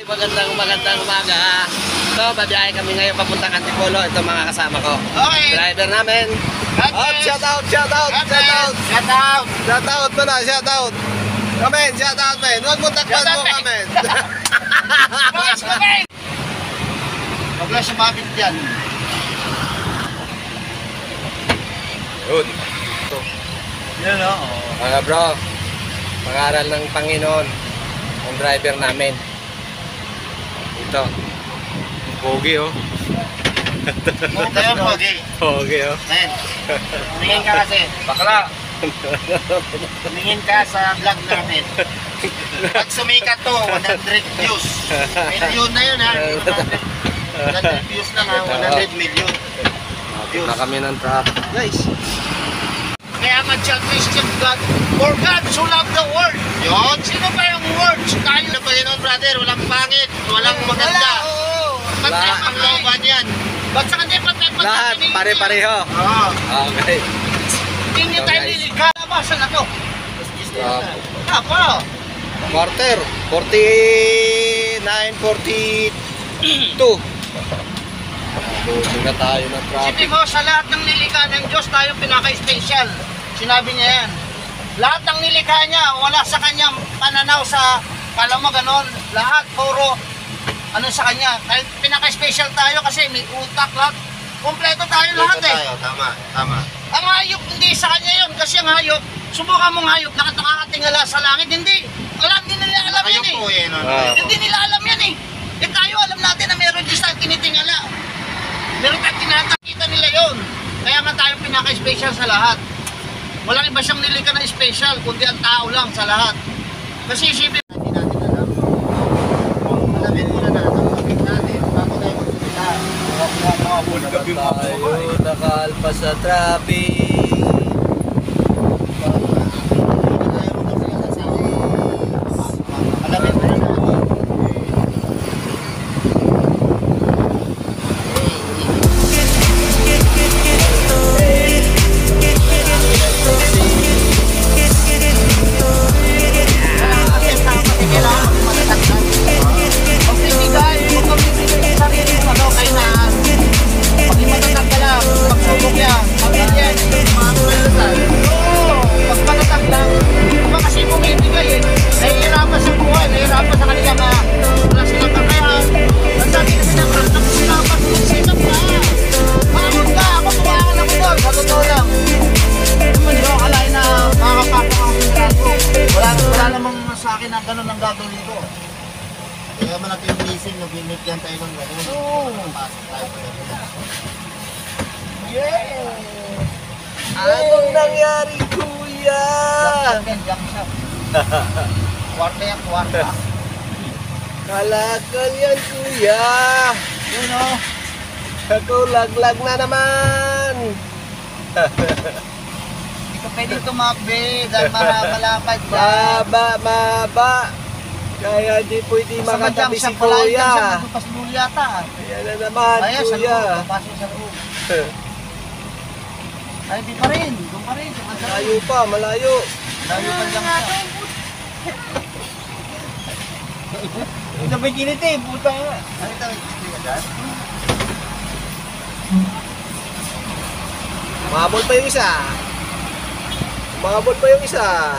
Magandang umaga. So, babiyahe kami ngayon papuntang Antipolo. Ito mga kasama ko. Okay. Driver namin. Shout out mo na, shout out. Kamen, shout out men. Huwag mo takpan mo kamen. Huwag lang sumabit yan. Good. Yan o. Mga bro, pangaral ng Panginoon ang driver namin. Ito. Pogi oh. Pogi oh. Tumingin ka kasi. Bakla. Tumingin ka sa vlog namin. Pag sumikat to, 100 views. Million na yun ha. 100 views lang ha. 100 million. Na kami ng truck. Guys. Kaya mag-chat Christian God. For God so loved the world. Yun. Sino ba yung words? Tayo na pa yun, brother. Walang pangit. Walang maganda. Patay ang looban yan. Ba't sa kanya patay? Lahat. Pare-pareho. Okay. Hindi tayo nilikha. Labasan na to. Apa? Quarter. 49, 42. Buti na tayo ng traffic. Sipin mo, sa lahat ng nilikha ng Diyos, tayo pinaka-special. Sinabi niya yan. Lahat ng nilikha niya, wala sa kanyang pananaw sa, kala mo ganon, lahat, puro, ano sa kanya. Pinaka-special tayo kasi may utak lahat. Kompleto tayo lahat eh. Tama. Ang hayop, hindi sa kanya yun. Kasi ang hayop, subukan mong hayop, nakakatingala sa langit, hindi. Hindi nila alam yan eh. Hindi nila alam yan eh. Eh tayo, alam natin na meron Diyos tayong tinitingala. Meron tayong tinatakita nila yun. Kaya nga tayo pinaka-special sa lahat. Walang iba siyang nilikha na special, kundi ang tao lang sa lahat. Kasi isipin natin alam. Alamin muna natin, natin, bago tayo magsalita. Tayo nakalpas sa traffic. Alamin muna natin. Ganun ang gagawin ko. Kaya man natin yung missing, nag-binigyan tayo ng ganun. Pasok tayo pa ganun. Anong nangyari, kuya? Jump shot. Kwarta yan, kwarta. Kalakal yan, kuya. Yun o. Ako, laglag na naman. Hindi ka pwede tumakbi dahil malapad ka. Maba. Kaya di pwede makatabi si kuya. Nagpaslul yata. Ayan na naman, Ayan, sa kuya. loob. Papasok sa loob. Ay, di pa rin. Doon pa rin. Malayo pa, malayo. Malayo pa lang siya. Ito ba kinit eh, puta nga. Ano ito? Umabot pa yung isa. Umabot pa yung isa.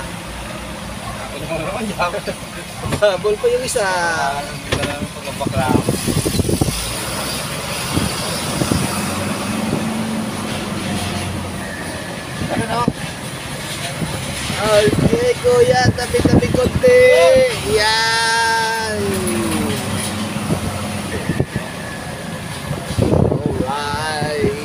Umabot pa yung isa. Ano no? Okay, kuya. Tabi-tabi konti. Yan. Alright.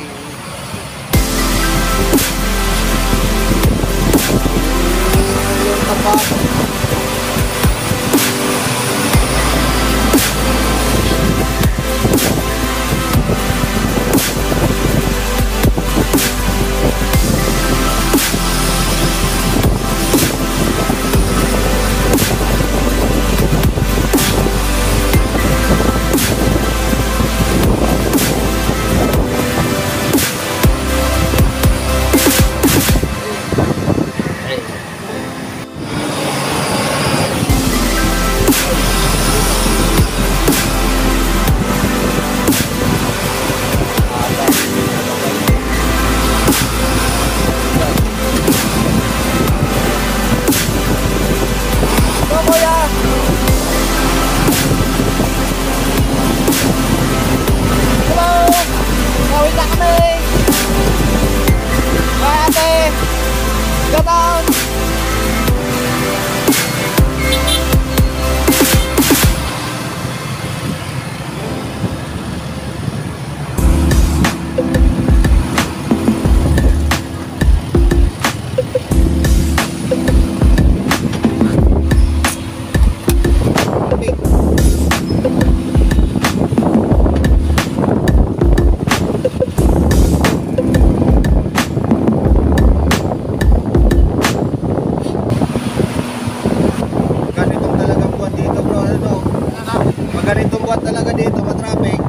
Pag ganitong buwan talaga dito, matraffic,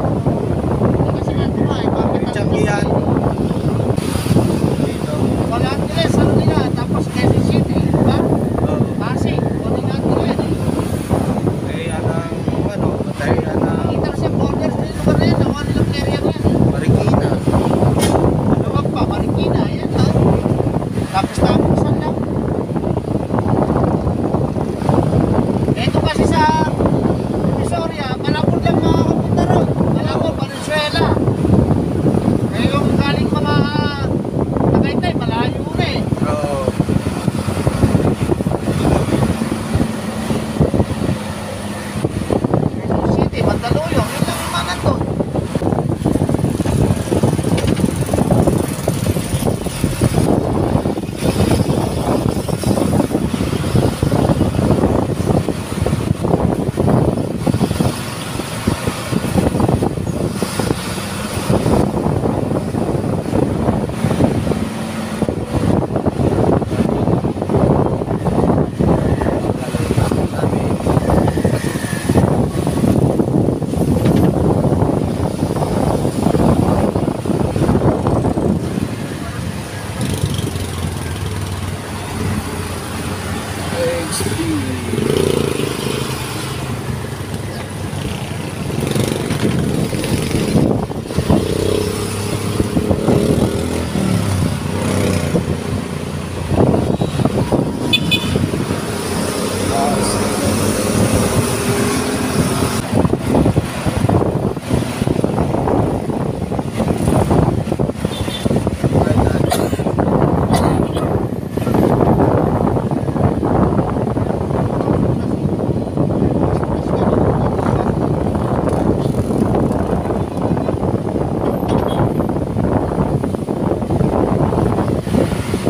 Kasi nga ito nga, bakit Changihan. Dito. Wala Angeles, ano nila, tapos Quezon City, di ba? Pasig, Wala Angeles. Eh, ano, patay, Kita sa border sa lugar na yan, nakuha nilang area na yan. Marikina. Ano pa, Marikina, yan ha. Tapos saan lang. Ito kasi sa Visoria, malapot lang makakapunta ron. Malapot, Valenzuela. Kaya yung galing mga Tagaytay, malayo na eh. Oo. Quezon City, Mandaluyong, yun lang yung mga nandun.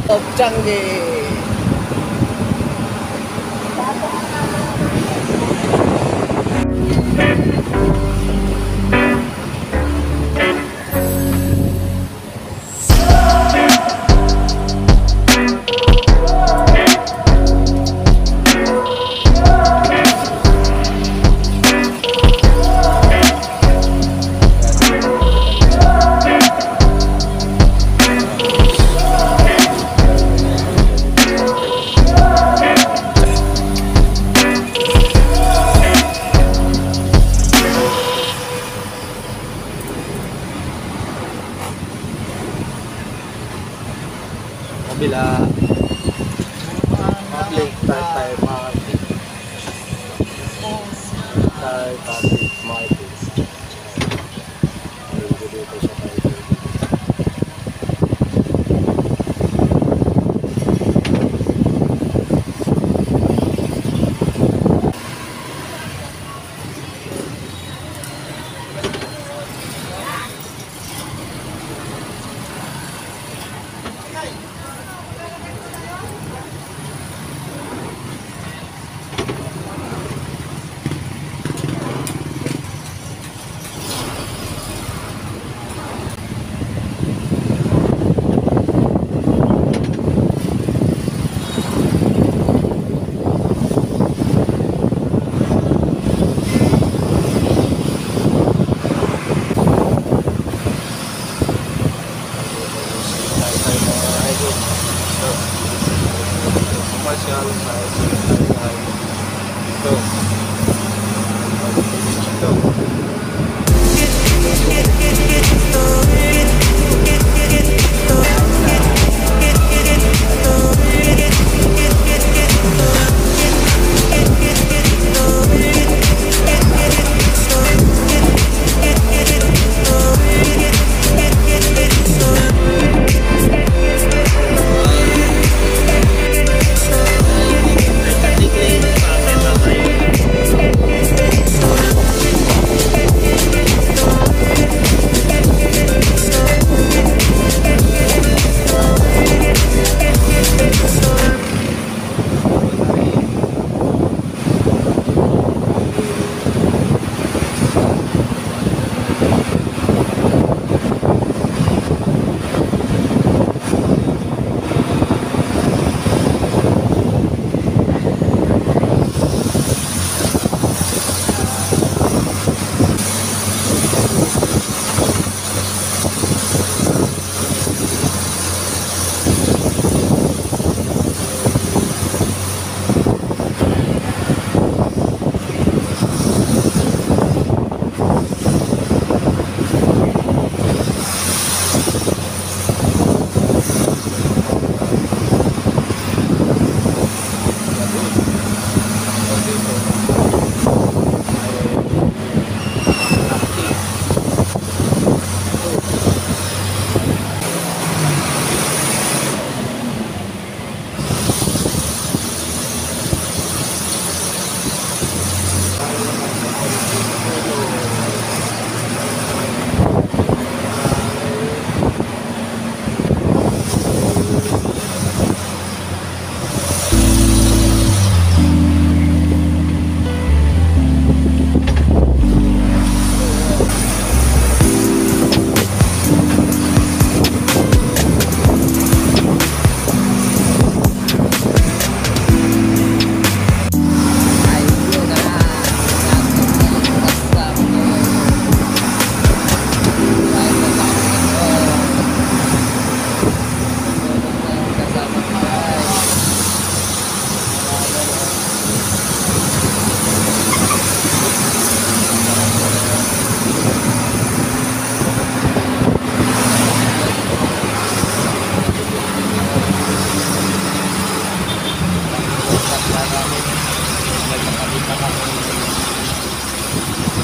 Of Changi. Kabila. Public tayo market. Tayo public market. Dito siya tayo.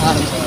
Amin.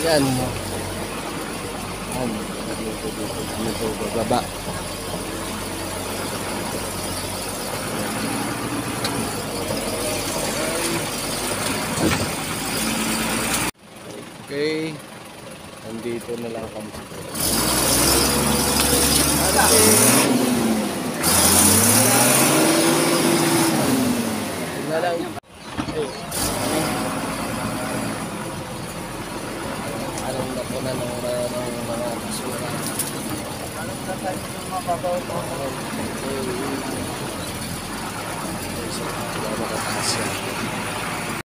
Yan. Dito bababa. Okay. Nandito na lang kami sa na lang. Alam na po na ng mga basura. Alam na tayo ng mga babaw. Okay. Sa mga makataas yan.